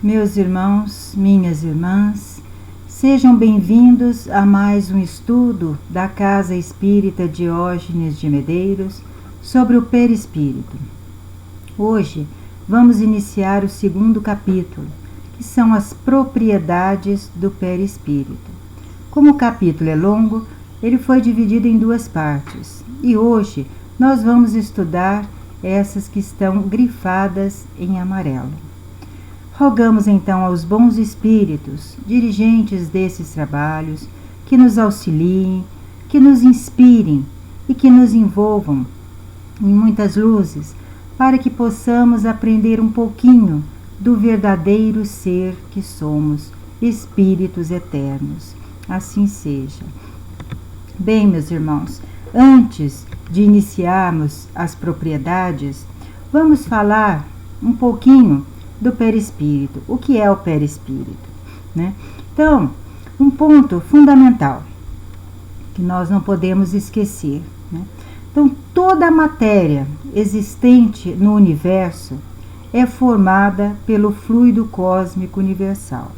Meus irmãos, minhas irmãs, sejam bem-vindos a mais um estudo da Casa Espírita Diógenes de Medeiros sobre o perispírito. Hoje vamos iniciar o segundo capítulo, que são as propriedades do perispírito. Como o capítulo é longo, ele foi dividido em duas partes e hoje nós vamos estudar essas que estão grifadas em amarelo. Rogamos então aos bons espíritos, dirigentes desses trabalhos, que nos auxiliem, que nos inspirem e que nos envolvam em muitas luzes, para que possamos aprender um pouquinho do verdadeiro ser que somos, espíritos eternos. Assim seja. Bem, meus irmãos, antes de iniciarmos as propriedades, vamos falar um pouquinho do perispírito. O que é o perispírito, né? Então, um ponto fundamental que nós não podemos esquecer, né? Então, toda a matéria existente no universo é formada pelo fluido cósmico universal,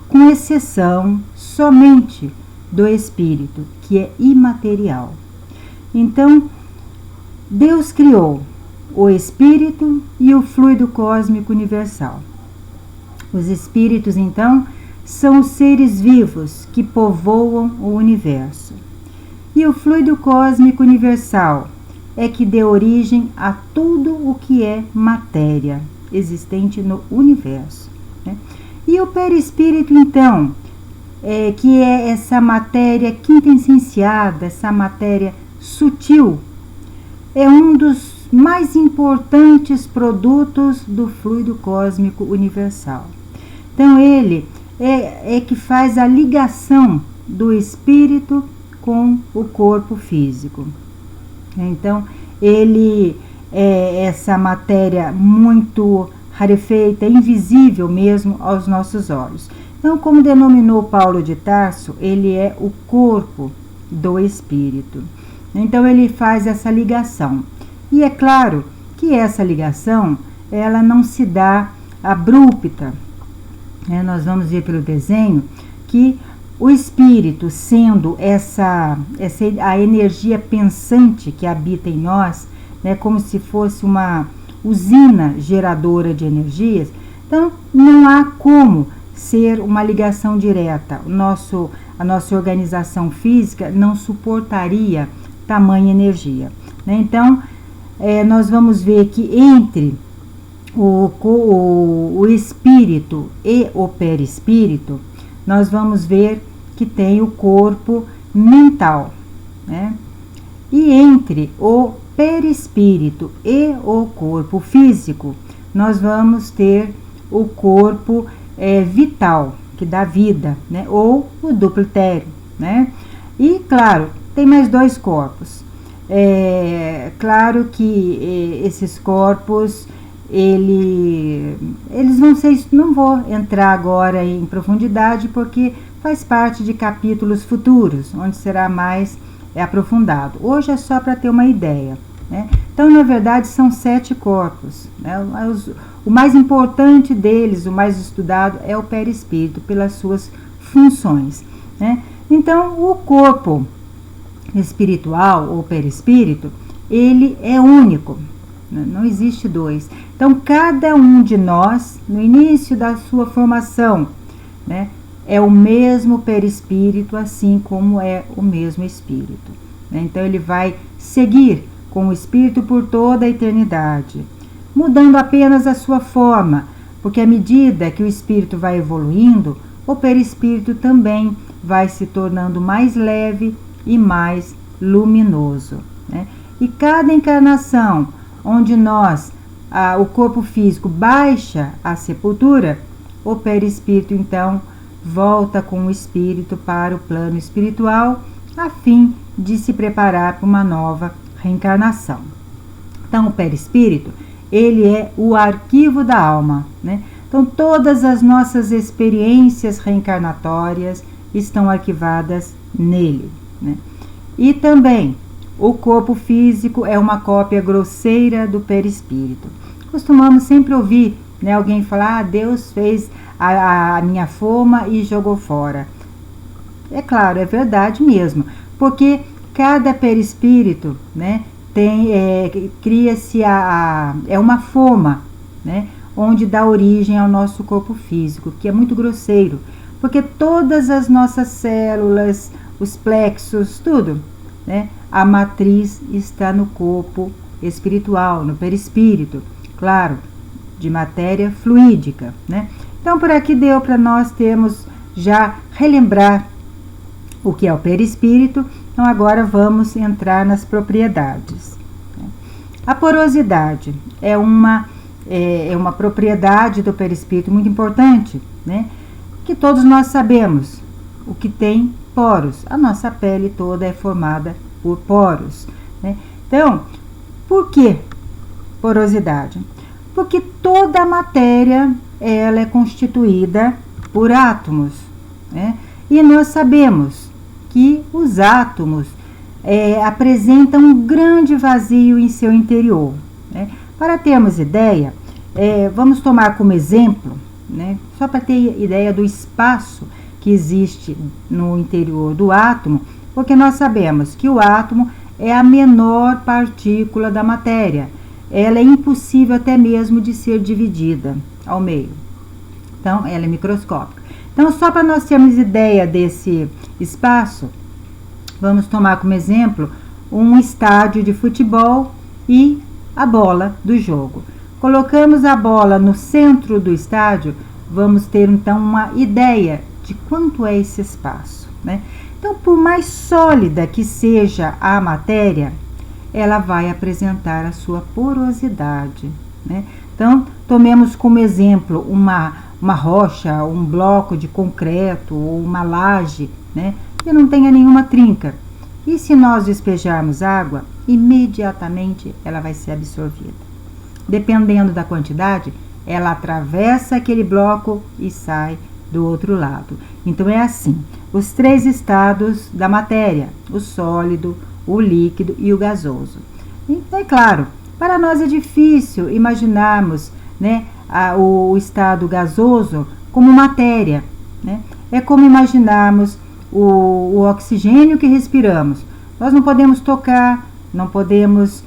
com exceção somente do espírito, que é imaterial. Então, Deus criou o espírito e o fluido cósmico universal. Os espíritos, então, são os seres vivos que povoam o universo. E o fluido cósmico universal é que deu origem a tudo o que é matéria existente no universo, né? E o perispírito, então, que é essa matéria quintessenciada, essa matéria sutil, é um dos mais importantes produtos do fluido cósmico universal. Então, ele é que faz a ligação do espírito com o corpo físico. Então, ele é essa matéria muito rarefeita, invisível mesmo aos nossos olhos. Então, como denominou Paulo de Tarso, ele é o corpo do espírito. Então, ele faz essa ligação. E é claro que essa ligação, ela não se dá abrupta. Nós vamos ver pelo desenho que o espírito, sendo a energia pensante que habita em nós, né, como se fosse uma usina geradora de energias, então não há como ser uma ligação direta. A nossa organização física não suportaria tamanha energia, né? Então, nós vamos ver que entre o espírito e o perispírito, nós vamos ver que tem o corpo mental, né? E entre o perispírito e o corpo físico, nós vamos ter o corpo vital, que dá vida, né? Ou o duplitério, né? E, claro, tem mais dois corpos. Claro que esses corpos, eles vão ser, não vou entrar agora em profundidade, porque faz parte de capítulos futuros, onde será mais aprofundado. Hoje é só para ter uma ideia, né? Então, na verdade, são 7 corpos, né? O mais importante deles, o mais estudado, é o perispírito, pelas suas funções, né? Então, o corpo espiritual ou perispírito, ele é único, não existe dois. Então, cada um de nós, no início da sua formação, né, é o mesmo perispírito, assim como é o mesmo espírito, né? Então, ele vai seguir com o espírito por toda a eternidade, mudando apenas a sua forma, porque à medida que o espírito vai evoluindo, o perispírito também vai se tornando mais leve e mais luminoso, né? E cada encarnação onde o corpo físico baixa a sepultura, o perispírito então volta com o espírito para o plano espiritual, a fim de se preparar para uma nova reencarnação. Então, o perispírito, ele é o arquivo da alma, né? Então, todas as nossas experiências reencarnatórias estão arquivadas nele, né? E também o corpo físico é uma cópia grosseira do perispírito. Costumamos sempre ouvir né? Alguém fala, Deus fez a minha forma e jogou fora. É claro, é verdade mesmo, porque cada perispírito, né, cria-se é uma forma, né, onde dá origem ao nosso corpo físico, que é muito grosseiro, porque todas as nossas células, os plexos, tudo, né, a matriz está no corpo espiritual, no perispírito, claro, de matéria fluídica, né? Então, por aqui deu para nós termos já relembrar o que é o perispírito. Então, agora vamos entrar nas propriedades. A porosidade é uma propriedade do perispírito muito importante, né? Que todos nós sabemos, o que tem poros. A nossa pele toda é formada por poros, né? Então, por que porosidade? Porque toda a matéria ela é constituída por átomos, né? E nós sabemos que os átomos apresentam um grande vazio em seu interior, né? Para termos ideia, vamos tomar como exemplo, né? Só para ter ideia do espaço que existe no interior do átomo, porque nós sabemos que o átomo é a menor partícula da matéria. Ela é impossível até mesmo de ser dividida ao meio. Então, ela é microscópica. Então, só para nós termos ideia desse espaço, vamos tomar como exemplo um estádio de futebol e a bola do jogo. Colocamos a bola no centro do estádio, vamos ter então uma ideia de quanto é esse espaço, né? Então, por mais sólida que seja a matéria, ela vai apresentar a sua porosidade, né? Então, tomemos como exemplo uma rocha, um bloco de concreto ou uma laje, né, que não tenha nenhuma trinca. E se nós despejarmos água, imediatamente ela vai ser absorvida. Dependendo da quantidade, ela atravessa aquele bloco e sai do outro lado. Então é assim, os 3 estados da matéria, o sólido, o líquido e o gasoso. Então, é claro, para nós é difícil imaginarmos, né, o estado gasoso como matéria, né? É como imaginarmos o oxigênio que respiramos. Nós não podemos tocar, não podemos,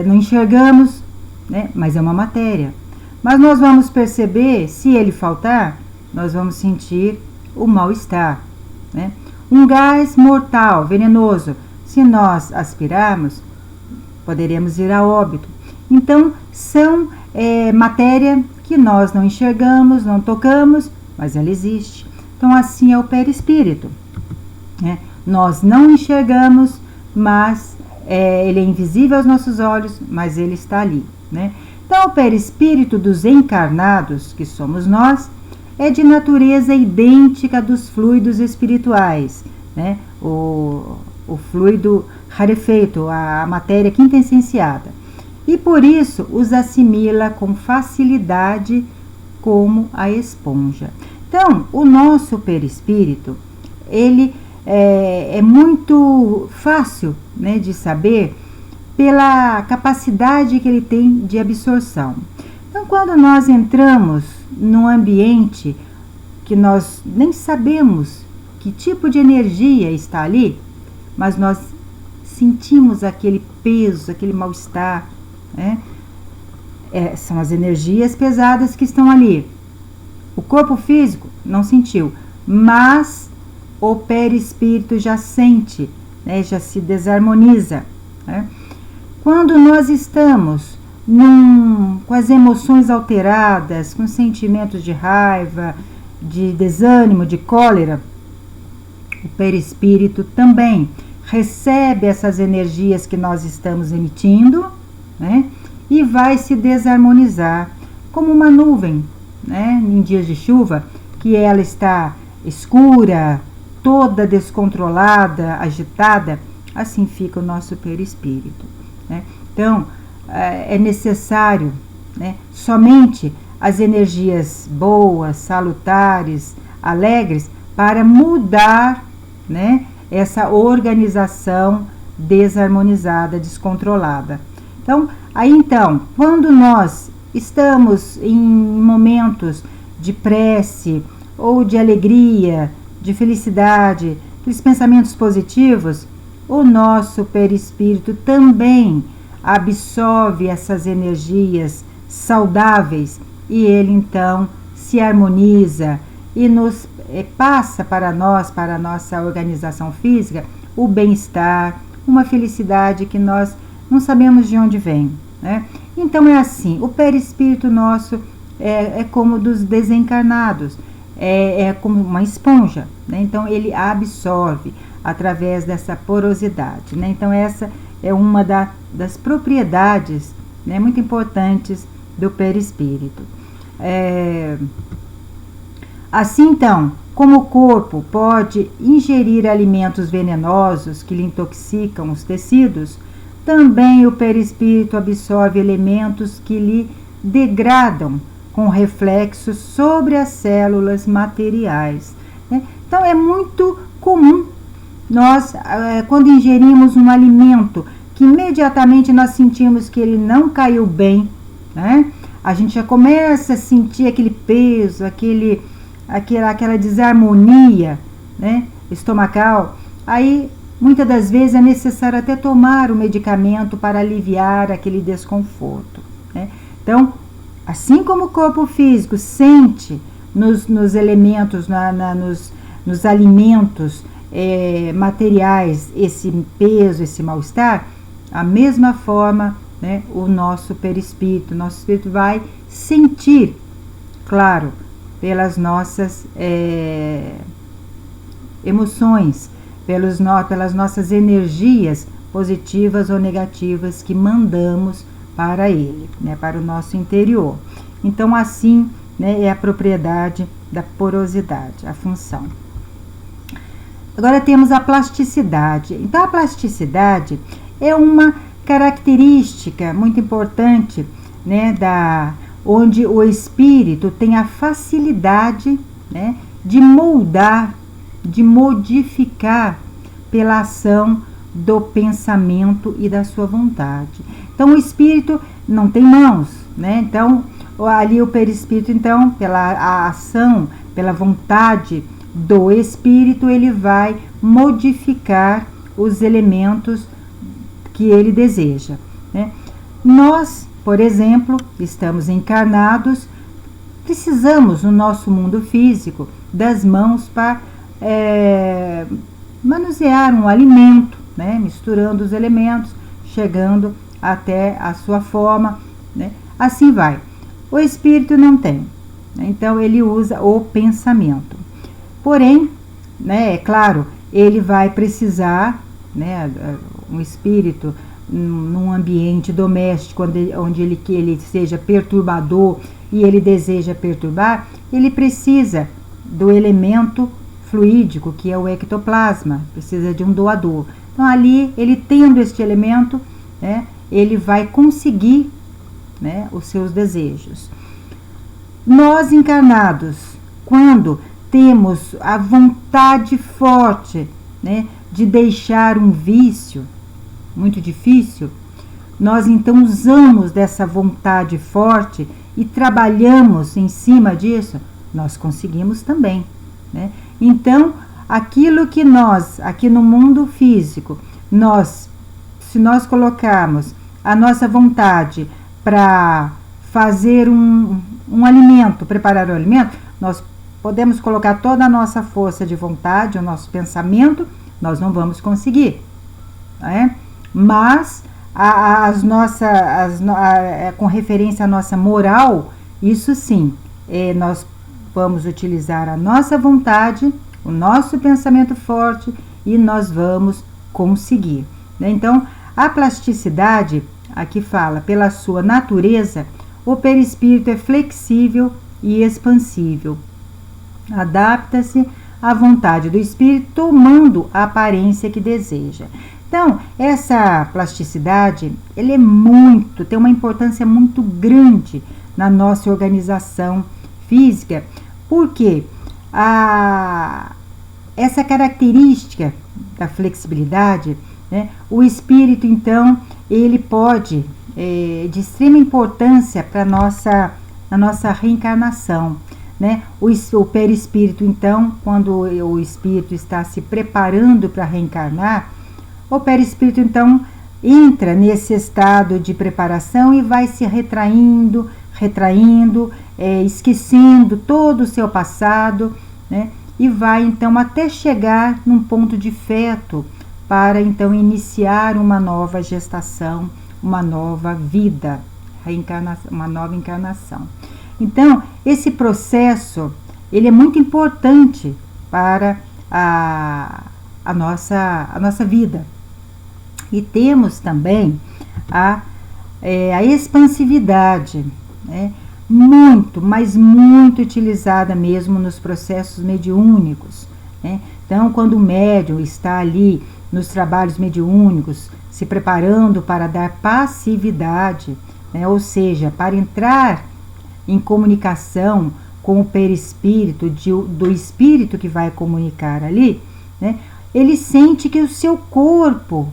não enxergamos, né? Mas é uma matéria. Mas nós vamos perceber, se ele faltar, nós vamos sentir o mal-estar, né? Um gás mortal, venenoso, se nós aspirarmos, poderemos ir a óbito. Então, são matéria que nós não enxergamos, não tocamos, mas ela existe. Então, assim é o perispírito, né? Nós não enxergamos, mas ele é invisível aos nossos olhos, mas ele está ali, né? Então, o perispírito dos encarnados, que somos nós, é de natureza idêntica dos fluidos espirituais, né? O fluido rarefeito, a matéria quintessenciada. E por isso os assimila com facilidade como a esponja. Então, o nosso perispírito, ele é muito fácil, né, de saber pela capacidade que ele tem de absorção. Então, quando nós entramos num ambiente que nós nem sabemos que tipo de energia está ali, mas nós sentimos aquele peso, aquele mal-estar, né? São as energias pesadas que estão ali. O corpo físico não sentiu, mas o perispírito já sente, né? Já se desarmoniza, né? Quando nós estamos com as emoções alteradas, com sentimentos de raiva, de desânimo, de cólera, o perispírito também recebe essas energias que nós estamos emitindo, né? E vai se desarmonizar como uma nuvem, né? Em dias de chuva, que ela está escura, toda descontrolada, agitada, assim fica o nosso perispírito, né? Então, é necessário, né, somente as energias boas, salutares, alegres, para mudar, né, essa organização desarmonizada, descontrolada. Então, quando nós estamos em momentos de prece ou de alegria, de felicidade, dos pensamentos positivos, o nosso perispírito também absorve essas energias saudáveis e ele então se harmoniza e nos passa para nós, para a nossa organização física, o bem-estar, uma felicidade que nós não sabemos de onde vem, né? Então é assim, o perispírito nosso é como dos desencarnados, é como uma esponja, né? Então ele absorve através dessa porosidade, né? Então essa é uma das propriedades, né, muito importantes do perispírito. Assim então, como o corpo pode ingerir alimentos venenosos que lhe intoxicam os tecidos, também o perispírito absorve elementos que lhe degradam com reflexos sobre as células materiais, né? Então é muito comum nós, quando ingerimos um alimento que imediatamente nós sentimos que ele não caiu bem, né? A gente já começa a sentir aquele peso, aquela desarmonia, né, estomacal. Aí, muitas das vezes, é necessário até tomar o medicamento para aliviar aquele desconforto, né? Então, assim como o corpo físico sente nos elementos, nos alimentos materiais, esse peso, esse mal-estar, a mesma forma, né, o nosso perispírito vai sentir, claro, pelas nossas emoções, pelas nossas energias positivas ou negativas que mandamos para ele, né, para o nosso interior. Então, assim, né, é a propriedade da porosidade, a função. Agora temos a plasticidade. Então, a plasticidade é uma característica muito importante, né, onde o espírito tem a facilidade, né, de moldar, de modificar pela ação do pensamento e da sua vontade. Então, o espírito não tem mãos, né? Então, ali o perispírito, então, pela ação, pela vontade do espírito, ele vai modificar os elementos que ele deseja, né? Nós, por exemplo, estamos encarnados, precisamos no nosso mundo físico das mãos para manusear um alimento, né? Misturando os elementos, chegando até a sua forma, né? Assim vai. O espírito não tem, né? Então ele usa o pensamento. Porém, né, é claro, ele vai precisar, né, um espírito num ambiente doméstico onde ele seja perturbador e ele deseja perturbar, ele precisa do elemento fluídico, que é o ectoplasma, precisa de um doador. Então ali, ele tendo este elemento, né, ele vai conseguir, né, os seus desejos. Nós encarnados, quando temos a vontade forte, né, de deixar um vício muito difícil, nós então usamos dessa vontade forte e trabalhamos em cima disso, nós conseguimos também, né? Então, aquilo que nós, aqui no mundo físico, se nós colocarmos a nossa vontade para fazer um alimento, preparar o alimento, nós podemos colocar toda a nossa força de vontade, o nosso pensamento, nós não vamos conseguir, né? Mas com referência à nossa moral, isso sim, nós vamos utilizar a nossa vontade, o nosso pensamento forte e nós vamos conseguir, né? Então, a plasticidade, aqui fala, pela sua natureza, o perispírito é flexível e expansível. Adapta-se à vontade do espírito, tomando a aparência que deseja. Então, essa plasticidade, ele tem uma importância muito grande na nossa organização física, porque essa característica da flexibilidade, né, o espírito, então, ele pode de extrema importância para a nossa reencarnação, né? O perispírito, então, quando o espírito está se preparando para reencarnar, o perispírito, então, entra nesse estado de preparação e vai se retraindo, esquecendo todo o seu passado, né? E vai, então, até chegar num ponto de feto para, então, iniciar uma nova gestação, uma nova vida, uma nova encarnação. Então, esse processo, ele é muito importante para a nossa vida. E temos também a expansividade, né? Muito, mas muito utilizada mesmo nos processos mediúnicos, né? Então, quando o médium está ali nos trabalhos mediúnicos, se preparando para dar passividade, né? Ou seja, para entrar em comunicação com o perispírito, do espírito que vai comunicar ali, né? Ele sente que o seu corpo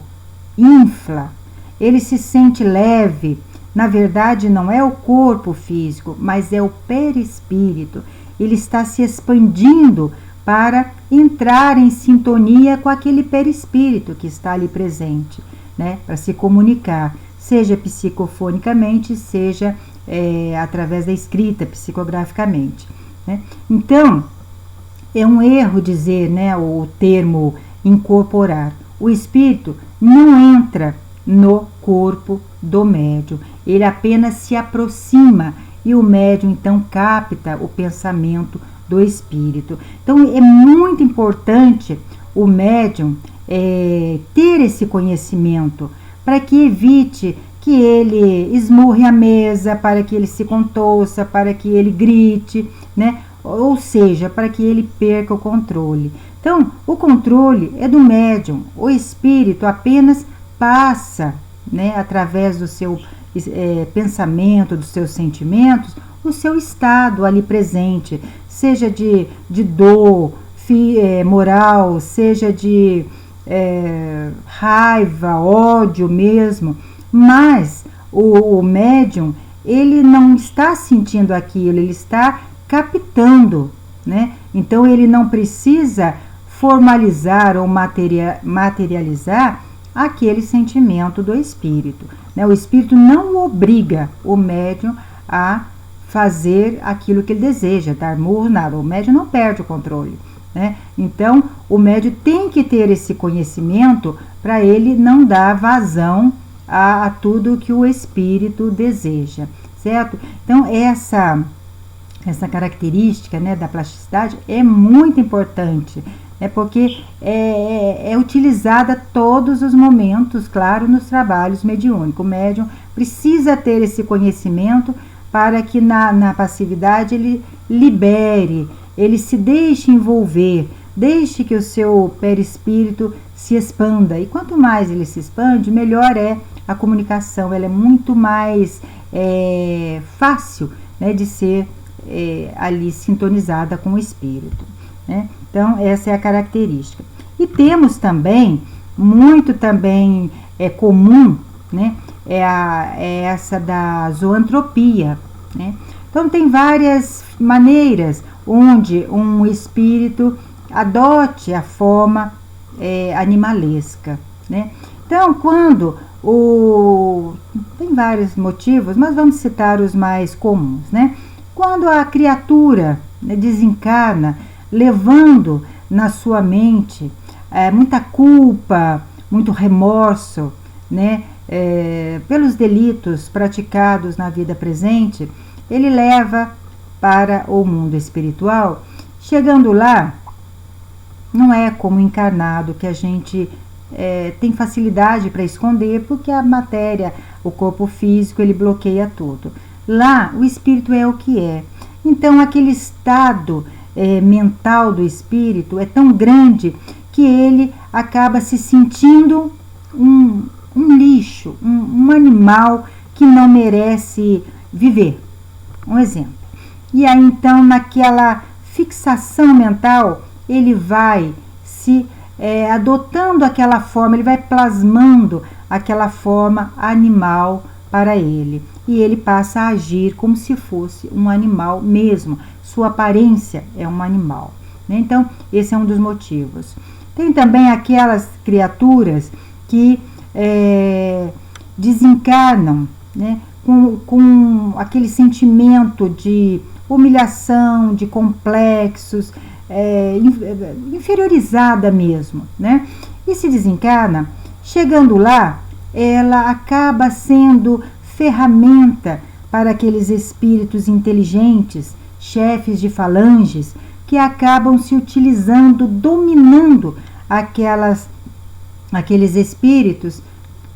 infla, ele se sente leve. Na verdade, não é o corpo físico, mas é o perispírito. Ele está se expandindo para entrar em sintonia com aquele perispírito que está ali presente, né? Para se comunicar, seja psicofonicamente, seja através da escrita, psicograficamente, né? Então, é um erro dizer, né, o termo incorporar. O espírito não entra no corpo do médium, ele apenas se aproxima e o médium então capta o pensamento do espírito. Então é muito importante o médium ter esse conhecimento para que evite que ele esmurre a mesa, para que ele se contorça, para que ele grite, né? Ou seja, para que ele perca o controle. Então, o controle é do médium, o espírito apenas passa, né, através do seu pensamento, dos seus sentimentos, o seu estado ali presente, seja de dor moral, seja de raiva, ódio mesmo, mas o médium, ele não está sentindo aquilo, ele está captando, né? Então ele não precisa formalizar ou materializar aquele sentimento do espírito, né? O espírito não obriga o médium a fazer aquilo que ele deseja, dar murro, nada. O médium não perde o controle, né? Então o médium tem que ter esse conhecimento para ele não dar vazão a tudo que o espírito deseja, certo? Então essa característica, né, da plasticidade é muito importante, né, porque é utilizada a todos os momentos, claro, nos trabalhos mediúnicos. O médium precisa ter esse conhecimento para que na passividade ele libere, ele se deixe envolver, deixe que o seu perispírito se expanda. E quanto mais ele se expande, melhor é a comunicação, ela é muito mais fácil, né, de ser ali sintonizada com o espírito, né? Então essa é a característica. E temos também, muito também comum, né, essa da zoantropia, né? Então tem várias maneiras onde um espírito adote a forma animalesca, né? Então quando tem vários motivos, mas vamos citar os mais comuns, né? Quando a criatura, né, desencarna, levando na sua mente muita culpa, muito remorso, né, pelos delitos praticados na vida presente, ele leva para o mundo espiritual. Chegando lá, não é como encarnado, que a gente tem facilidade para esconder, porque a matéria, o corpo físico, ele bloqueia tudo. Lá, o espírito é o que é. Então, aquele estado mental do espírito é tão grande que ele acaba se sentindo um lixo, um animal que não merece viver. Um exemplo. E aí, então, naquela fixação mental, ele vai se adotando aquela forma, ele vai plasmando aquela forma animal para ele. E ele passa a agir como se fosse um animal mesmo. Sua aparência é um animal, né? Então, esse é um dos motivos. Tem também aquelas criaturas que desencarnam, né, com aquele sentimento de humilhação, de complexos, inferiorizada mesmo, né? E se desencarna, chegando lá, ela acaba sendo ferramenta para aqueles espíritos inteligentes, chefes de falanges, que acabam se utilizando, dominando aqueles espíritos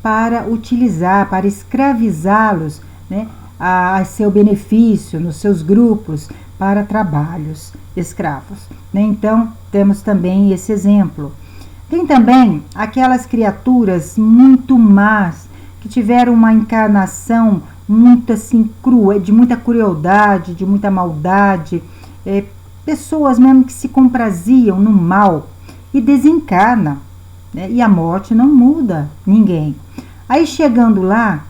para utilizar, para escravizá-los, né, a seu benefício, nos seus grupos, para trabalhos escravos, né? Então, temos também esse exemplo. Tem também aquelas criaturas muito más, que tiveram uma encarnação muito assim crua, de muita crueldade, de muita maldade, pessoas mesmo que se compraziam no mal e desencarna, né? E a morte não muda ninguém. Aí chegando lá,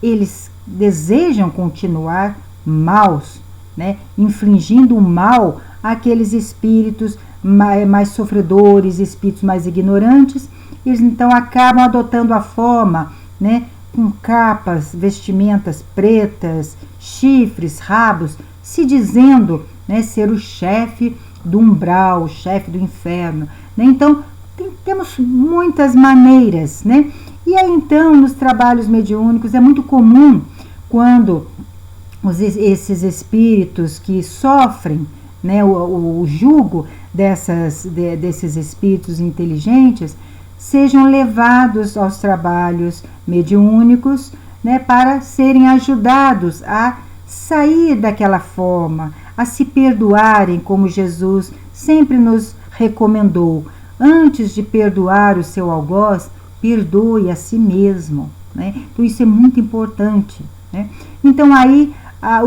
eles desejam continuar maus, né? Infligindo o mal àqueles espíritos mais sofredores, espíritos mais ignorantes. Eles então acabam adotando a forma, né, com capas, vestimentas pretas, chifres, rabos, se dizendo, né, ser o chefe do umbral, o chefe do inferno, né? Então, temos muitas maneiras, né? E aí, então, nos trabalhos mediúnicos é muito comum quando esses espíritos que sofrem, né, o jugo desses espíritos inteligentes sejam levados aos trabalhos mediúnicos, né, para serem ajudados a sair daquela forma, a se perdoarem, como Jesus sempre nos recomendou. Antes de perdoar o seu algoz, perdoe a si mesmo, né? Então isso é muito importante, né? Então aí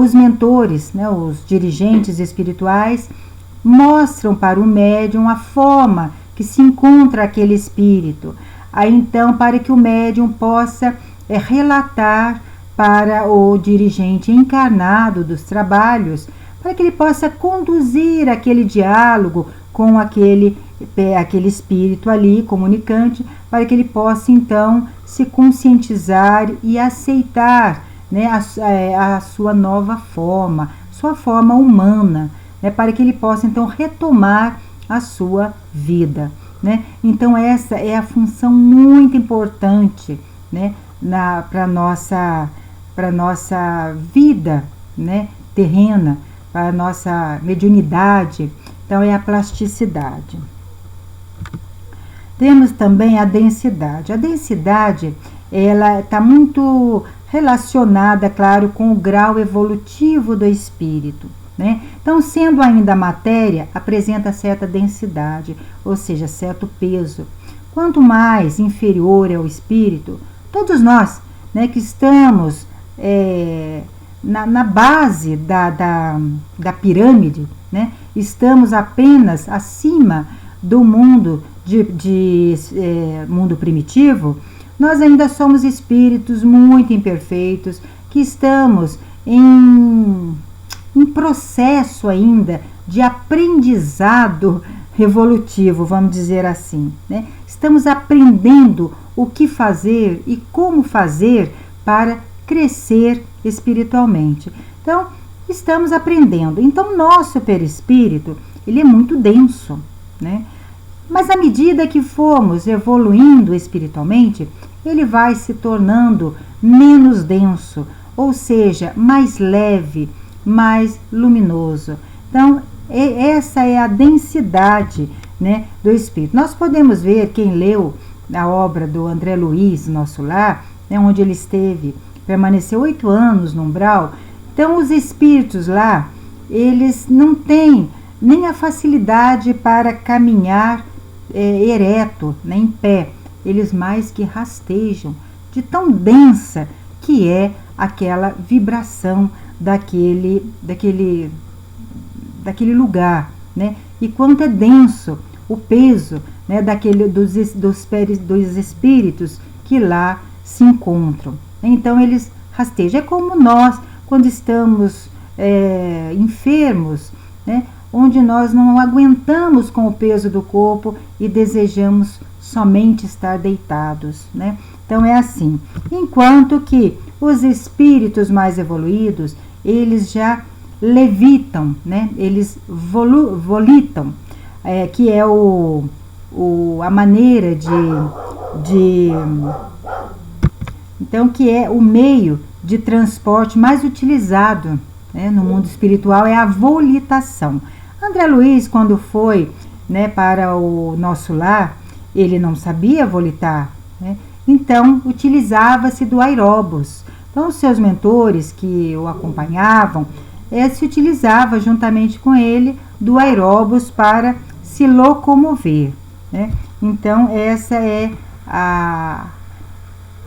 os mentores, né, os dirigentes espirituais, mostram para o médium a forma que se encontra aquele espírito. Aí então, para que o médium possa relatar para o dirigente encarnado dos trabalhos, para que ele possa conduzir aquele diálogo com aquele espírito ali, comunicante, para que ele possa então se conscientizar e aceitar, né, a sua nova forma, sua forma humana, né, para que ele possa então retomar a sua vida, né? Então essa é a função muito importante, né, para nossa vida, né, terrena, para a nossa mediunidade. Então é a plasticidade. Temos também a densidade. A densidade, ela está muito relacionada, claro, com o grau evolutivo do espírito, né? Então, sendo ainda matéria, apresenta certa densidade, ou seja, certo peso. Quanto mais inferior é o espírito, todos nós, né, que estamos na base da pirâmide, né, estamos apenas acima do mundo mundo primitivo, nós ainda somos espíritos muito imperfeitos, que estamos em processo ainda de aprendizado evolutivo, vamos dizer assim, né? Estamos aprendendo o que fazer e como fazer para crescer espiritualmente. Então, estamos aprendendo. Então, nosso perispírito, ele é muito denso, né? Mas à medida que formos evoluindo espiritualmente, ele vai se tornando menos denso, ou seja, mais leve, mais luminoso. Então, essa é a densidade, né, do espírito. Nós podemos ver, quem leu a obra do André Luiz, Nosso Lar, né, onde ele permaneceu 8 anos no umbral. Então, os espíritos lá, eles não têm nem a facilidade para caminhar ereto, né, em pé. Eles mais que rastejam, de tão densa que é aquela vibração daquele lugar, né? E quanto é denso o peso, né, dos espíritos que lá se encontram. Então eles rasteja. É como nós, quando estamos enfermos, né, onde nós não aguentamos com o peso do corpo e desejamos somente estar deitados, né? Então é assim. Enquanto que os espíritos mais evoluídos, eles já levitam, né? Eles volitam, que é a maneira então, que é o meio de transporte mais utilizado, né, no mundo espiritual, é a volitação. André Luiz, quando foi, né, para o nosso lar, ele não sabia volitar, né? Então utilizava-se do aeróbus. Então os seus mentores que o acompanhavam, se utilizava juntamente com ele do aeróbus para se locomover, né? Então essa é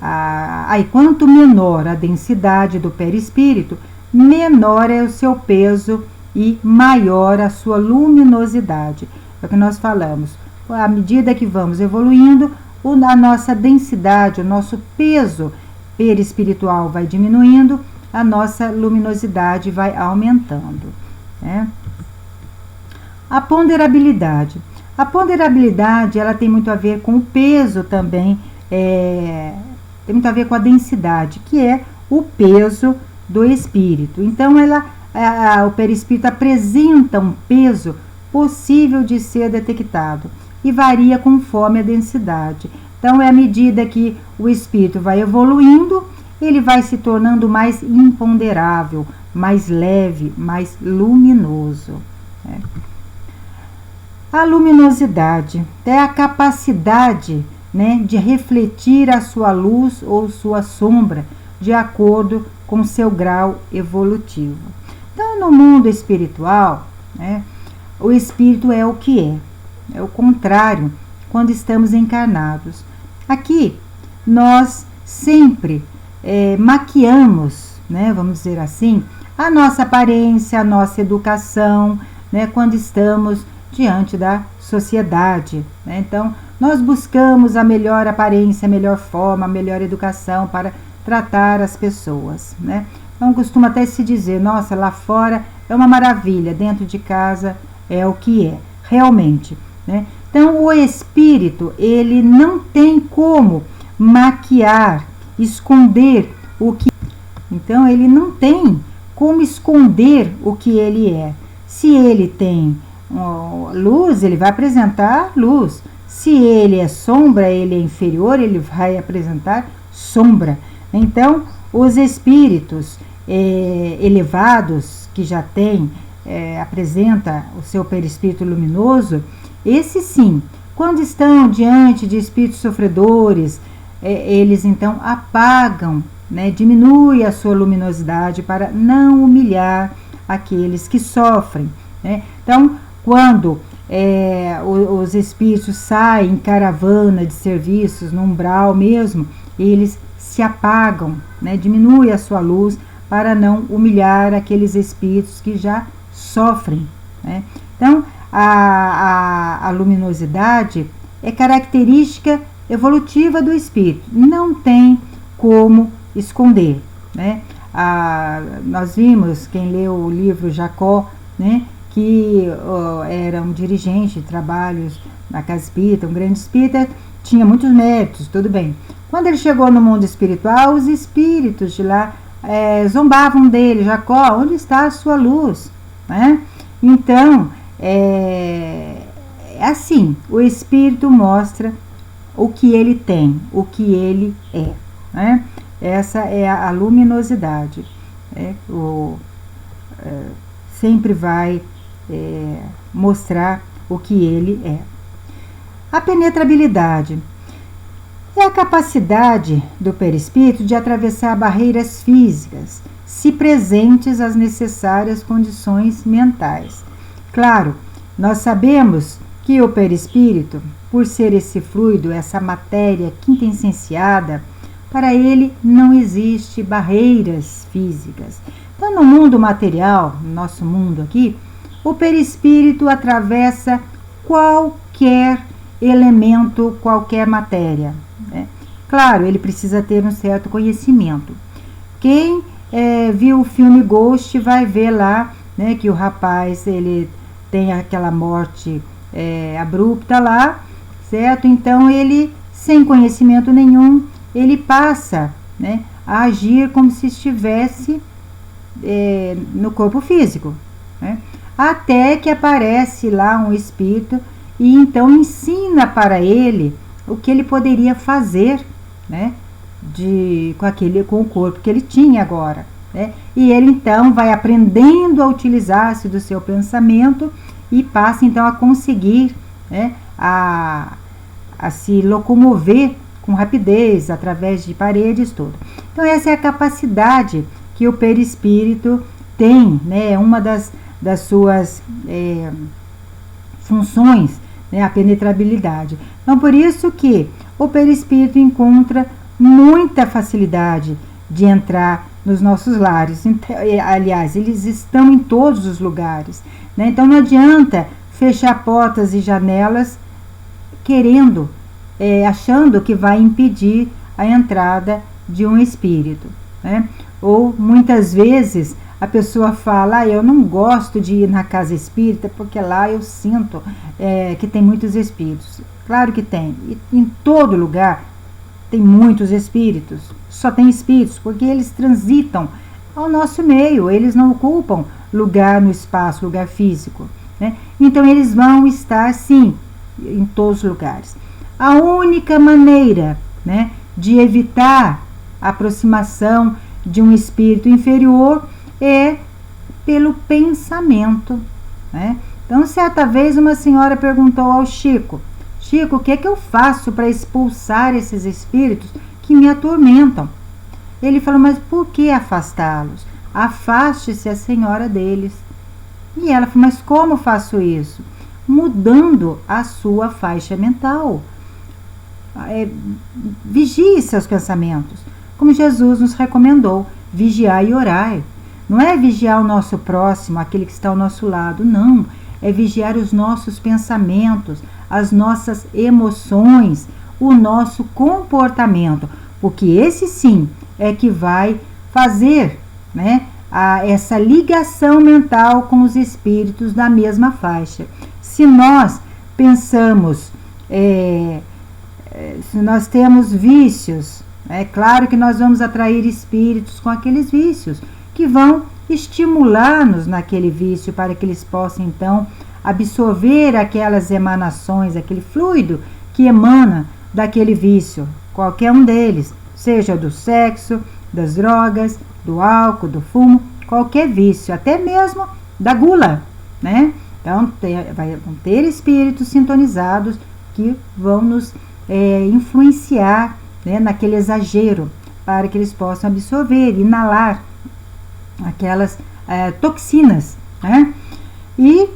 aí quanto menor a densidade do perispírito, menor é o seu peso e maior a sua luminosidade. É o que nós falamos. À medida que vamos evoluindo, a nossa densidade, o nosso peso perispiritual vai diminuindo, a nossa luminosidade vai aumentando, né? A ponderabilidade. A ponderabilidade, ela tem muito a ver com o peso também, tem muito a ver com a densidade, que é o peso do espírito. Então, o perispírito apresenta um peso possível de ser detectado e varia conforme a densidade. Então, à medida que o espírito vai evoluindo, ele vai se tornando mais imponderável, mais leve, mais luminoso, né? A luminosidade é a capacidade, né, de refletir a sua luz ou sua sombra de acordo com seu grau evolutivo. Então, no mundo espiritual, né, o espírito é o que é o contrário quando estamos encarnados. Aqui, nós sempre maquiamos, né, vamos dizer assim, a nossa aparência, a nossa educação, né, quando estamos diante da sociedade, né? Então, nós buscamos a melhor aparência, a melhor forma, a melhor educação para tratar as pessoas, né? Então, costuma até se dizer, nossa, lá fora é uma maravilha, dentro de casa é o que é, realmente, né? Então, o espírito, ele não tem como maquiar, esconder o que... Então, ele não tem como esconder o que ele é. Se ele tem luz, ele vai apresentar luz. Se ele é sombra, ele é inferior, ele vai apresentar sombra. Então, os espíritos elevados, que já têm, apresenta o seu perispírito luminoso, esse sim, quando estão diante de espíritos sofredores, eles então apagam, né, diminui a sua luminosidade para não humilhar aqueles que sofrem, né? Então, quando os espíritos saem em caravana de serviços, no umbral mesmo, eles se apagam, né? Diminui a sua luz para não humilhar aqueles espíritos que já sofrem, né? Então, a luminosidade é característica evolutiva do espírito, não tem como esconder, né? Nós vimos, quem leu o livro Jacó, né, que era um dirigente de trabalhos na casa espírita, um grande espírita, tinha muitos méritos, tudo bem. Quando ele chegou no mundo espiritual, os espíritos de lá zombavam dele. Jacó, onde está a sua luz, né? Então, assim, o espírito mostra o que ele tem, o que ele é, né? Essa é a luminosidade, sempre vai mostrar o que ele é. A penetrabilidade é a capacidade do perispírito de atravessar barreiras físicas, se presentes as necessárias condições mentais. Claro, nós sabemos que o perispírito, por ser esse fluido, essa matéria quintessenciada, para ele não existe barreiras físicas. Então, no mundo material, no nosso mundo aqui, o perispírito atravessa qualquer elemento, qualquer matéria, né? Claro, ele precisa ter um certo conhecimento. Quem viu o filme Ghost vai ver lá, né, que o rapaz ele tem aquela morte abrupta lá, certo? Então ele, sem conhecimento nenhum, ele passa, né, a agir como se estivesse no corpo físico, né? Até que aparece lá um espírito e então ensina para ele o que ele poderia fazer, né, com o corpo que ele tinha agora, né? E ele então vai aprendendo a utilizar-se do seu pensamento e passa então a conseguir, né, a se locomover com rapidez através de paredes, tudo. Então essa é a capacidade que o perispírito tem, né? Uma das suas funções, né? A penetrabilidade. Então por isso que o perispírito encontra muita facilidade de entrar nos nossos lares. Então, aliás, eles estão em todos os lugares, né? Então não adianta fechar portas e janelas querendo, achando que vai impedir a entrada de um espírito, né? Ou muitas vezes a pessoa fala, eu não gosto de ir na casa espírita porque lá eu sinto que tem muitos espíritos. Claro que tem, e em todo lugar tem muitos espíritos, só tem espíritos porque eles transitam ao nosso meio, eles não ocupam lugar no espaço, lugar físico, né? Então eles vão estar sim em todos os lugares. A única maneira, né, de evitar a aproximação de um espírito inferior é pelo pensamento, né? Então certa vez uma senhora perguntou ao Chico, Chico, o que é que eu faço para expulsar esses espíritos que me atormentam? Ele falou, mas por que afastá-los? Afaste-se a senhora deles. E ela falou, mas como faço isso? Mudando a sua faixa mental. Vigie seus pensamentos, como Jesus nos recomendou, vigiar e orar. Não é vigiar o nosso próximo, aquele que está ao nosso lado, não. É vigiar os nossos pensamentos, as nossas emoções, o nosso comportamento, porque esse sim é que vai fazer, né, essa ligação mental com os espíritos da mesma faixa. Se nós pensamos, se nós temos vícios, é claro que nós vamos atrair espíritos com aqueles vícios, que vão estimular-nos naquele vício para que eles possam então absorver aquelas emanações, aquele fluido que emana daquele vício, qualquer um deles, seja do sexo, das drogas, do álcool, do fumo, qualquer vício, até mesmo da gula, né? Então vão ter espíritos sintonizados que vão nos influenciar, né, naquele exagero, para que eles possam absorver, inalar aquelas toxinas, né? E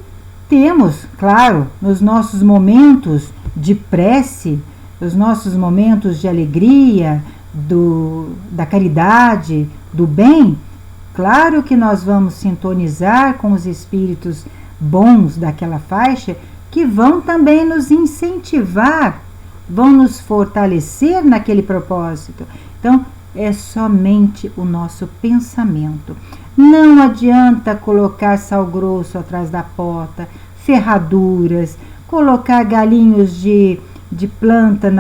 temos, claro, nos nossos momentos de prece, os nossos momentos de alegria, da caridade, do bem, claro que nós vamos sintonizar com os espíritos bons daquela faixa, que vão também nos incentivar, vão nos fortalecer naquele propósito. Então, é somente o nosso pensamento. Não adianta colocar sal grosso atrás da porta, ferraduras, colocar galinhos de planta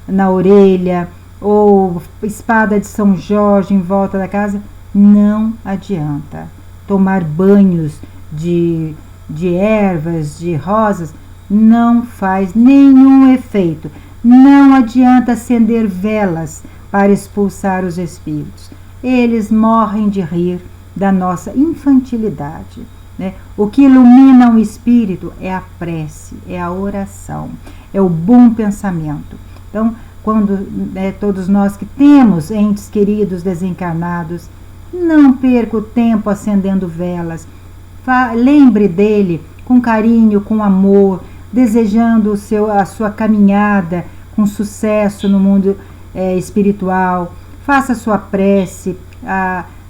na orelha, ou espada de São Jorge em volta da casa. Não adianta. Tomar banhos de ervas, de rosas, não faz nenhum efeito. Não adianta acender velas para expulsar os espíritos. Eles morrem de rir da nossa infantilidade, né? O que ilumina um espírito é a prece, é a oração, é o bom pensamento. Então, quando todos nós que temos entes queridos desencarnados, não perca o tempo acendendo velas. Lembre dele com carinho, com amor, desejando a sua caminhada com sucesso no mundo espiritual. Faça sua prece,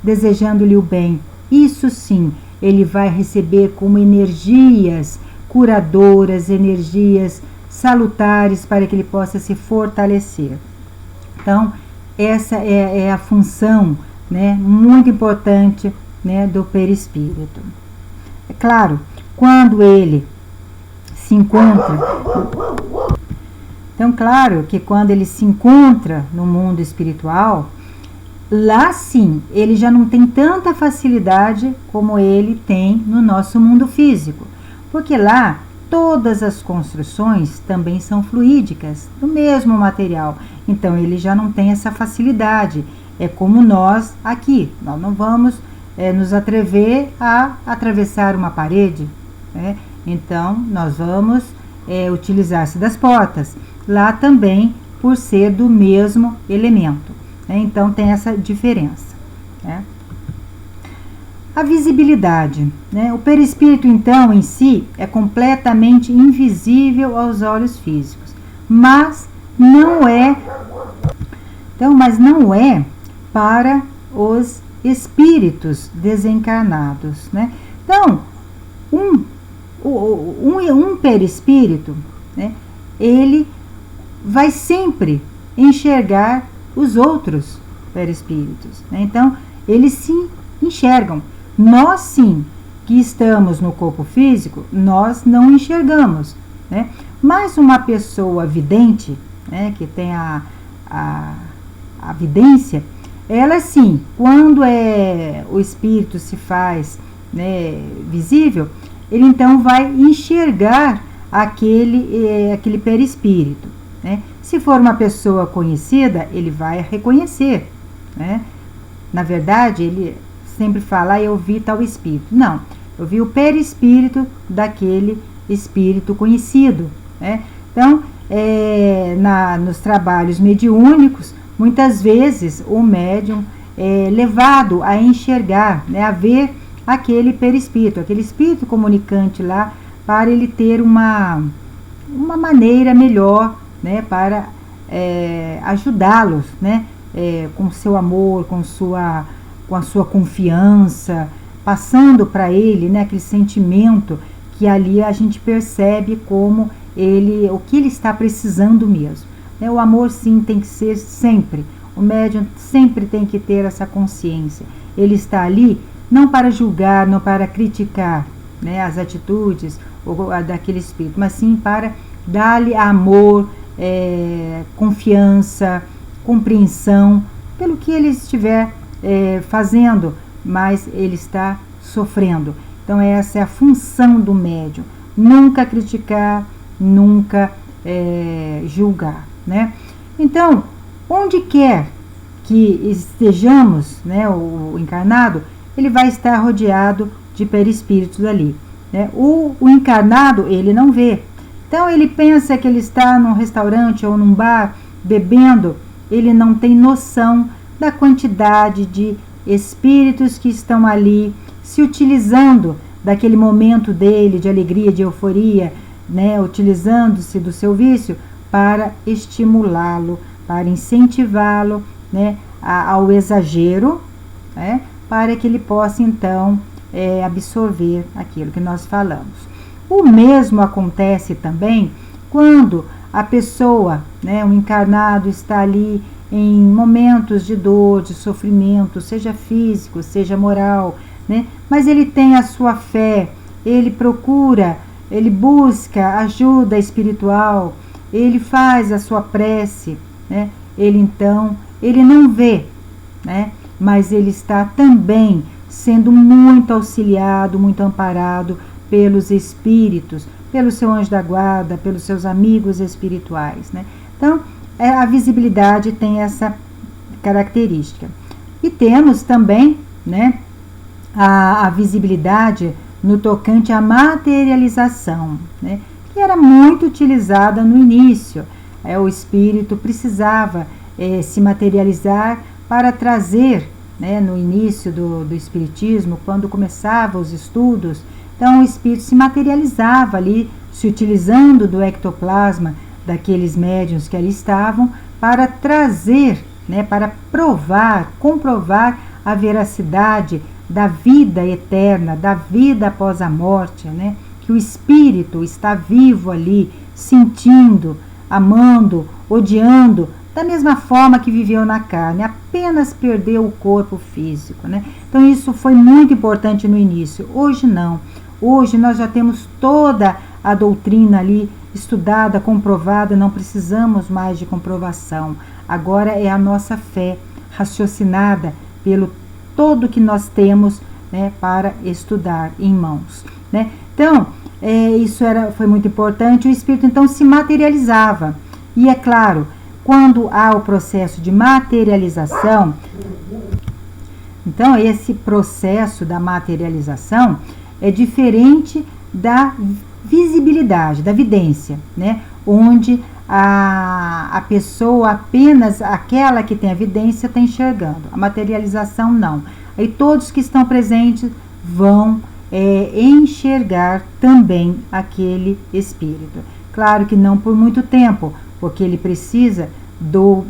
desejando-lhe o bem. Isso sim, ele vai receber como energias curadoras, energias salutares para que ele possa se fortalecer. Então, essa é a função, né, muito importante, né, do perispírito. É claro, quando ele se encontra, então claro que quando ele se encontra no mundo espiritual, lá sim, ele já não tem tanta facilidade como ele tem no nosso mundo físico, porque lá todas as construções também são fluídicas, do mesmo material, então ele já não tem essa facilidade. É como nós aqui, nós não vamos nos atrever a atravessar uma parede, né? Então nós vamos utilizar-se das portas, lá também por ser do mesmo elemento, né? Então tem essa diferença, né? A visibilidade, né? O perispírito então em si é completamente invisível aos olhos físicos, mas não é para os espíritos desencarnados, né? Então, um perispírito, né, ele vai sempre enxergar os outros perispíritos, né? Então, eles se enxergam. Nós sim, que estamos no corpo físico, nós não enxergamos, né? Mas uma pessoa vidente, né, que tem a vidência, ela sim, quando o espírito se faz, né, visível, ele então vai enxergar aquele perispírito, né? Se for uma pessoa conhecida, ele vai reconhecer, né? Na verdade, ele sempre fala, eu vi tal espírito. Não, eu vi o perispírito daquele espírito conhecido, né? Então, nos trabalhos mediúnicos, muitas vezes o médium é levado a enxergar, né, a ver aquele perispírito, aquele espírito comunicante lá, para ele ter uma maneira melhor, né, para ajudá-los, né, com seu amor, com a sua confiança, passando para ele, né, aquele sentimento que ali a gente percebe como o que ele está precisando mesmo. O amor sim tem que ser sempre, o médium sempre tem que ter essa consciência. Ele está ali não para julgar, não para criticar, né, as atitudes daquele espírito, mas sim para dar-lhe amor, confiança, compreensão pelo que ele estiver fazendo, mas ele está sofrendo. Então essa é a função do médium, nunca criticar, nunca julgar, né? Então, onde quer que estejamos, né, o encarnado, ele vai estar rodeado de perispíritos ali, né? O encarnado, ele não vê. Então, ele pensa que ele está num restaurante ou num bar, bebendo, ele não tem noção da quantidade de espíritos que estão ali, se utilizando daquele momento dele, de alegria, de euforia, né, utilizando-se do seu vício para estimulá-lo, para incentivá-lo, né, ao exagero, né, para que ele possa então absorver aquilo que nós falamos. O mesmo acontece também quando a pessoa, né, o encarnado está ali em momentos de dor, de sofrimento, seja físico, seja moral, né, mas ele tem a sua fé, ele procura, ele busca ajuda espiritual, ele faz a sua prece, né? Ele não vê, né? Mas ele está também sendo muito auxiliado, muito amparado pelos espíritos, pelo seu anjo da guarda, pelos seus amigos espirituais, né? Então, a visibilidade tem essa característica. E temos também, né, a visibilidade no tocante à materialização, né, que era muito utilizada no início. O espírito precisava se materializar para trazer, né, no início do espiritismo, quando começavam os estudos, então o espírito se materializava ali, se utilizando do ectoplasma daqueles médiuns que ali estavam, para trazer, né, para comprovar a veracidade da vida eterna, da vida após a morte, né? Que o espírito está vivo ali, sentindo, amando, odiando, da mesma forma que viveu na carne, apenas perder o corpo físico, né? Então isso foi muito importante no início. Hoje não. Hoje nós já temos toda a doutrina ali estudada, comprovada, não precisamos mais de comprovação. Agora é a nossa fé raciocinada pelo todo que nós temos, né, para estudar em mãos, né? Então, isso foi muito importante. O Espírito então se materializava. E é claro, quando há o processo de materialização, então esse processo da materialização é diferente da visibilidade, da vidência, né? Onde a pessoa, apenas aquela que tem a vidência, está enxergando. A materialização não. Aí todos que estão presentes vão enxergar também aquele espírito. Claro que não por muito tempo, porque ele precisa do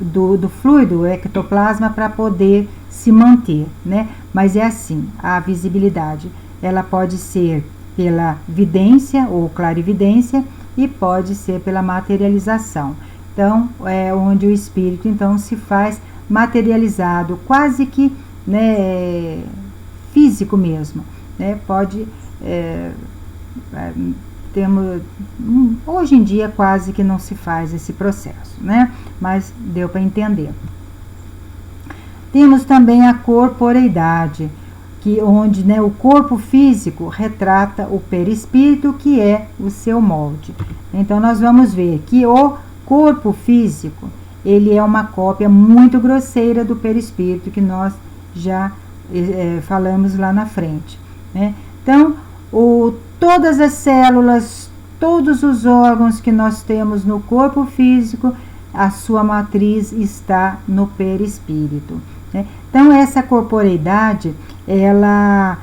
fluido, o ectoplasma, para poder se manter, né? Mas é assim, a visibilidade, ela pode ser pela vidência ou clarividência e pode ser pela materialização. Então, é onde o espírito então se faz materializado, quase que, né, físico mesmo, né? Pode hoje em dia quase que não se faz esse processo, né? Mas deu para entender. Temos também a corporeidade, onde, né, o corpo físico retrata o perispírito, que é o seu molde. Então nós vamos ver que o corpo físico, ele é uma cópia muito grosseira do perispírito, que nós já falamos lá na frente, né? Então, todas as células, todos os órgãos que nós temos no corpo físico, a sua matriz está no perispírito, né? Então, essa corporeidade, ela,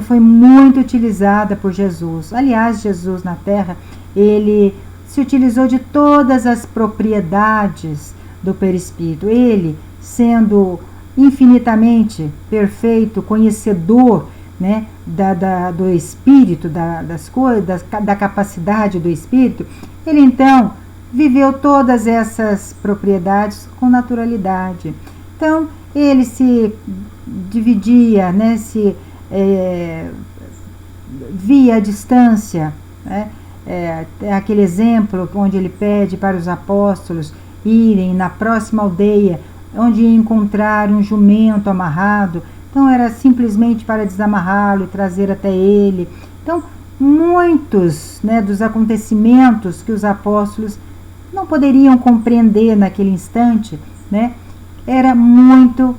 foi muito utilizada por Jesus. Aliás, Jesus na Terra, ele se utilizou de todas as propriedades do perispírito. Ele, sendo infinitamente perfeito, conhecedor, né, do espírito, das coisas, da capacidade do espírito, ele então viveu todas essas propriedades com naturalidade. Então, ele se dividia, né, via a distância, né? Aquele exemplo onde ele pede para os apóstolos irem na próxima aldeia, onde encontrar um jumento amarrado. Então era simplesmente para desamarrá-lo e trazer até ele. Então, muitos, né, dos acontecimentos que os apóstolos não poderiam compreender naquele instante, né, era muito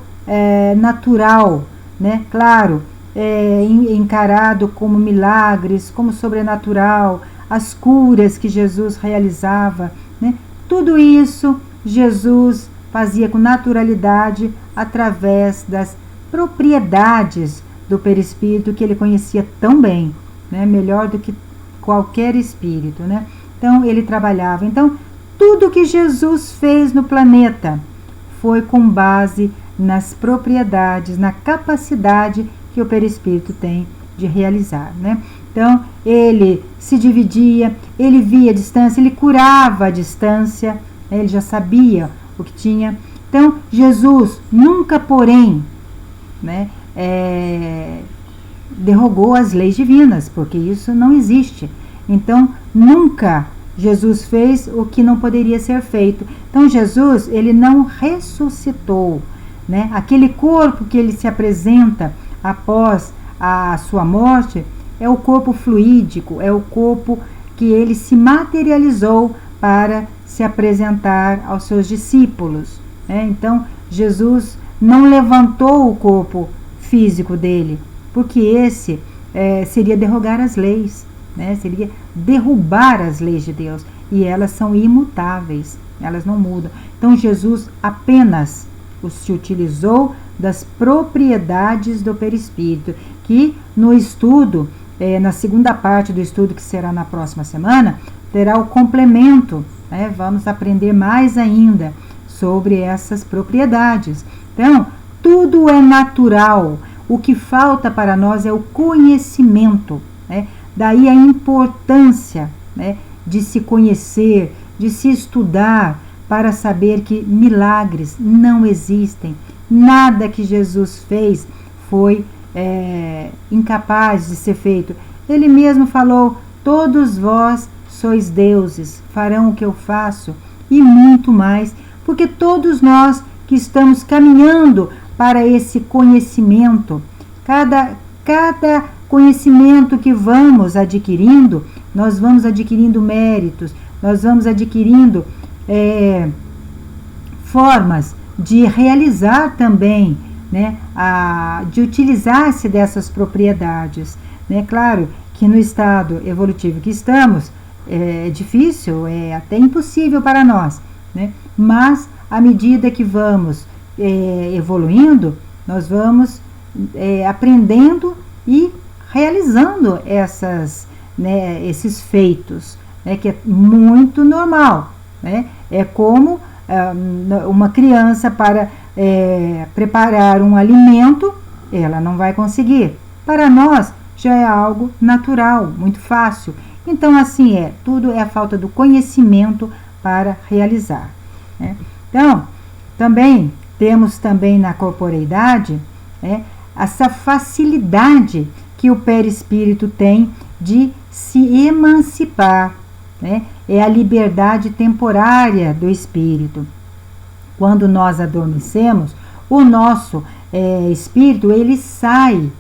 natural, né? Claro, encarado como milagres, como sobrenatural, as curas que Jesus realizava, né? Tudo isso Jesus fazia com naturalidade através das propriedades do perispírito, que ele conhecia tão bem, né? Melhor do que qualquer espírito, né? Então ele trabalhava. Então tudo que Jesus fez no planeta foi com base nas propriedades, na capacidade que o perispírito tem de realizar, né? Então ele se dividia, ele via a distância, ele curava a distância, né? Ele já sabia o que tinha. Então Jesus nunca, porém, né, derrogou as leis divinas, porque isso não existe. Então nunca Jesus fez o que não poderia ser feito. Então Jesus, ele não ressuscitou, né? Aquele corpo que ele se apresenta após a sua morte é o corpo fluídico, é o corpo que ele se materializou para se apresentar aos seus discípulos, né? Então Jesus não levantou o corpo físico dele, porque esse seria derrogar as leis, né? Seria derrubar as leis de Deus, e elas são imutáveis, elas não mudam. Então Jesus apenas se utilizou das propriedades do perispírito, que no estudo, na segunda parte do estudo, que será na próxima semana, terá o complemento, né? Vamos aprender mais ainda sobre essas propriedades. Então, tudo é natural. O que falta para nós é o conhecimento, né? Daí a importância, né, de se conhecer, de se estudar, para saber que milagres não existem. Nada que Jesus fez foi incapaz de ser feito. Ele mesmo falou: todos vós sois deuses, farão o que eu faço e muito mais, porque todos nós que estamos caminhando para esse conhecimento, cada conhecimento que vamos adquirindo, nós vamos adquirindo méritos, nós vamos adquirindo formas de realizar também, né, de utilizar-se dessas propriedades. Né? Claro que no estado evolutivo que estamos, é difícil, é até impossível para nós, né? Mas à medida que vamos evoluindo, nós vamos aprendendo e realizando esses feitos, né, que é muito normal. Né? É como uma criança para preparar um alimento, ela não vai conseguir. Para nós já é algo natural, muito fácil. Então assim tudo é a falta do conhecimento para realizar. Né? Então, também temos também na corporeidade essa facilidade que o perispírito tem de se emancipar. Né? É a liberdade temporária do espírito. Quando nós adormecemos, o nosso espírito ele sai,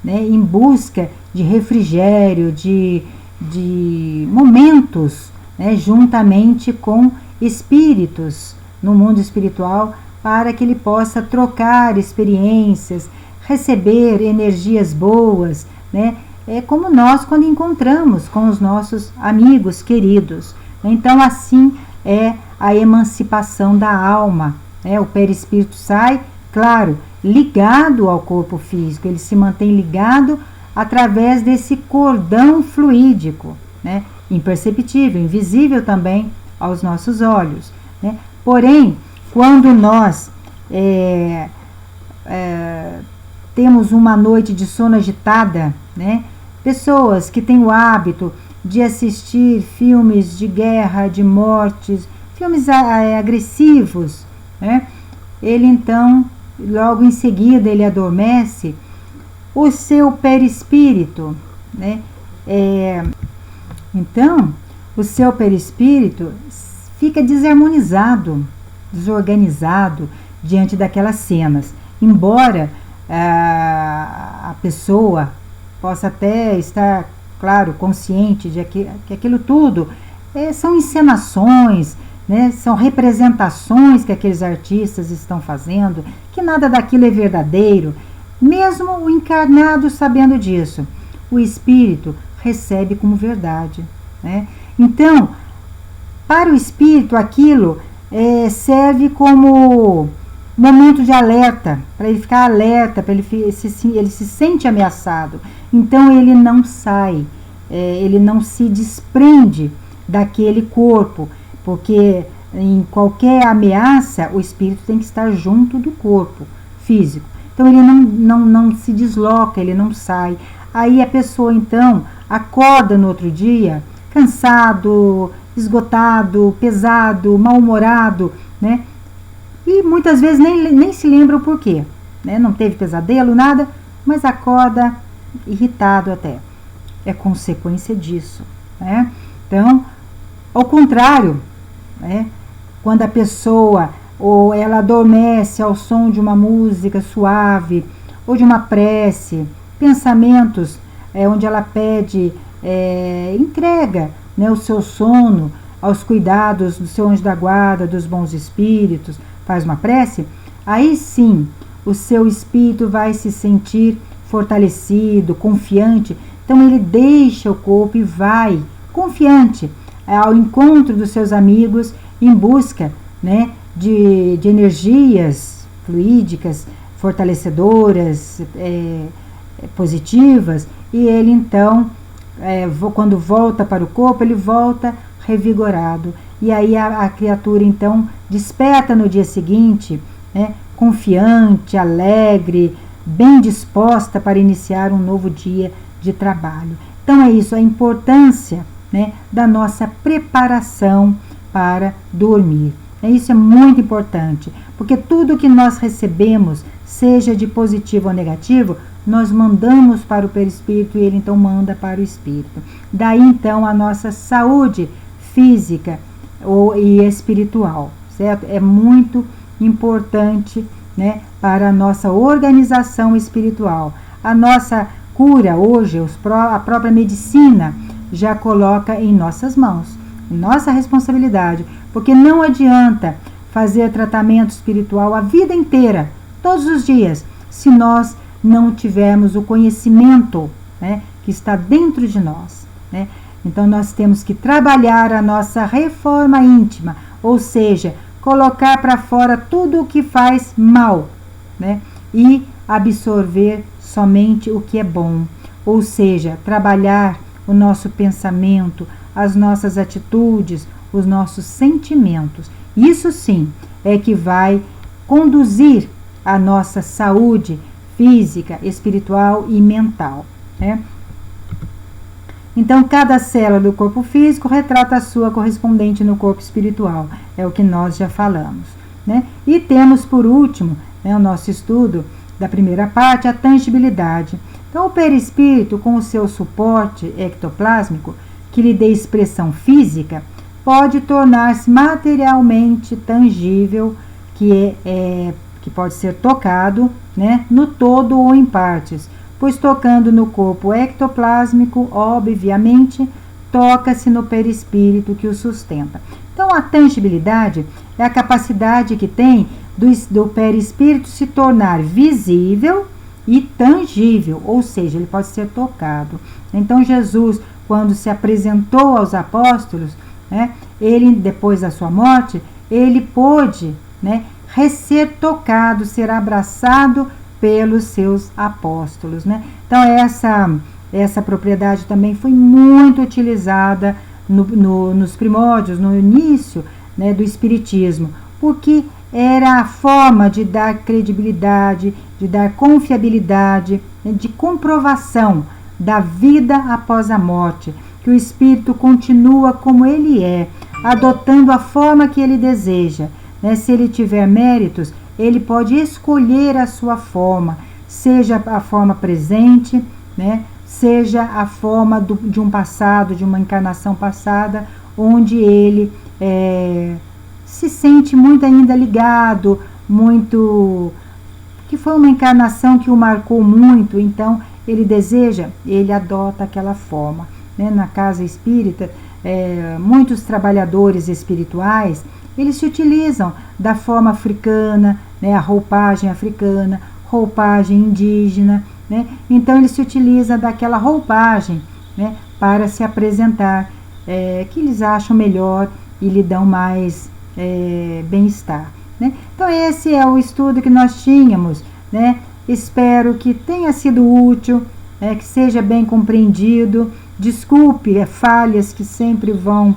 né, em busca de refrigério, de momentos, né, juntamente com espíritos no mundo espiritual, para que ele possa trocar experiências, receber energias boas, né? É como nós quando encontramos com os nossos amigos queridos. Então assim é a emancipação da alma. Né? O perispírito sai, claro, ligado ao corpo físico, ele se mantém ligado através desse cordão fluídico, né? Imperceptível, invisível também aos nossos olhos. Né? Porém, quando nós temos uma noite de sono agitada, né? Pessoas que têm o hábito de assistir filmes de guerra, de mortes, filmes agressivos, né? Ele então, logo em seguida, ele adormece, o seu perispírito, né? Então, o seu perispírito fica desarmonizado, desorganizado diante daquelas cenas. Embora a pessoa possa até estar, claro, consciente de que aquilo tudo são encenações, né? São representações que aqueles artistas estão fazendo, que nada daquilo é verdadeiro. Mesmo o encarnado sabendo disso, o espírito recebe como verdade. Né? Então, para o espírito, aquilo serve como momento de alerta, para ele ficar alerta, para ele se sente ameaçado. Então ele não sai, ele não se desprende daquele corpo, porque em qualquer ameaça o espírito tem que estar junto do corpo físico. Então ele não se desloca, ele não sai. Aí a pessoa então acorda no outro dia cansado, esgotado, pesado, mal-humorado, né? E muitas vezes nem se lembra o porquê, né? Não teve pesadelo, nada, mas acorda irritado até. É consequência disso, né? Então, ao contrário, né? Quando a pessoa ou ela adormece ao som de uma música suave, ou de uma prece, pensamentos onde ela pede, entrega, né, o seu sono aos cuidados do seu anjo da guarda, dos bons espíritos, faz uma prece, aí sim o seu espírito vai se sentir fortalecido, confiante. Então ele deixa o corpo e vai confiante ao encontro dos seus amigos em busca, né, de energias fluídicas, fortalecedoras, positivas, e ele então, quando volta para o corpo, ele volta revigorado. E aí a criatura então desperta no dia seguinte, né, confiante, alegre, bem disposta para iniciar um novo dia de trabalho. Então é isso, a importância, né, da nossa preparação para dormir. Isso é muito importante, porque tudo que nós recebemos, seja de positivo ou negativo, nós mandamos para o perispírito e ele então manda para o espírito. Daí então a nossa saúde física e espiritual, certo? É muito importante, né, para a nossa organização espiritual. A nossa cura hoje, a própria medicina já coloca em nossas mãos, nossa responsabilidade, porque não adianta fazer tratamento espiritual a vida inteira, todos os dias, se nós não tivermos o conhecimento, né, que está dentro de nós, né? Então nós temos que trabalhar a nossa reforma íntima, ou seja, colocar para fora tudo o que faz mal, né, e absorver somente o que é bom, ou seja, trabalhar o nosso pensamento, as nossas atitudes, os nossos sentimentos. Isso sim é que vai conduzir a nossa saúde física, espiritual e mental, né? Então, cada célula do corpo físico retrata a sua correspondente no corpo espiritual, é o que nós já falamos, né? E temos, por último, né, o nosso estudo da primeira parte, a tangibilidade. Então, o perispírito, com o seu suporte ectoplásmico, que lhe dê expressão física, pode tornar-se materialmente tangível, que pode ser tocado, né, no todo ou em partes, pois tocando no corpo ectoplásmico, obviamente, toca-se no perispírito que o sustenta. Então, a tangibilidade é a capacidade que tem do perispírito se tornar visível e tangível, ou seja, ele pode ser tocado. Então, Jesus, quando se apresentou aos apóstolos, né, ele, depois da sua morte, ele pôde, né, ser tocado, ser abraçado pelos seus apóstolos, né? Então, essa propriedade também foi muito utilizada nos primórdios, no início, né, do Espiritismo, porque era a forma de dar credibilidade, de dar confiabilidade, né, de comprovação da vida após a morte, que o espírito continua como ele é, adotando a forma que ele deseja, né? Se ele tiver méritos, ele pode escolher a sua forma, seja a forma presente, né? Seja a forma de um passado, de uma encarnação passada, onde ele se sente muito ainda ligado, que foi uma encarnação que o marcou muito, então ele deseja, ele adota aquela forma, né? Na casa espírita, muitos trabalhadores espirituais, eles se utilizam da forma africana, né? A roupagem africana, roupagem indígena, né? Então ele se utiliza daquela roupagem, né, para se apresentar, que eles acham melhor e lhe dão mais bem-estar, né? Então esse é o estudo que nós tínhamos, né? Espero que tenha sido útil, que seja bem compreendido. Desculpe falhas que sempre vão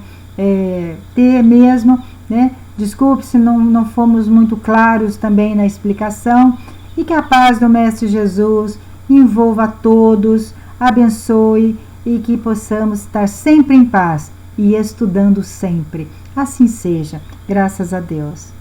ter mesmo, né? Desculpe se não fomos muito claros também na explicação, e que a paz do Mestre Jesus envolva a todos, abençoe, e que possamos estar sempre em paz e estudando sempre. Assim seja, graças a Deus.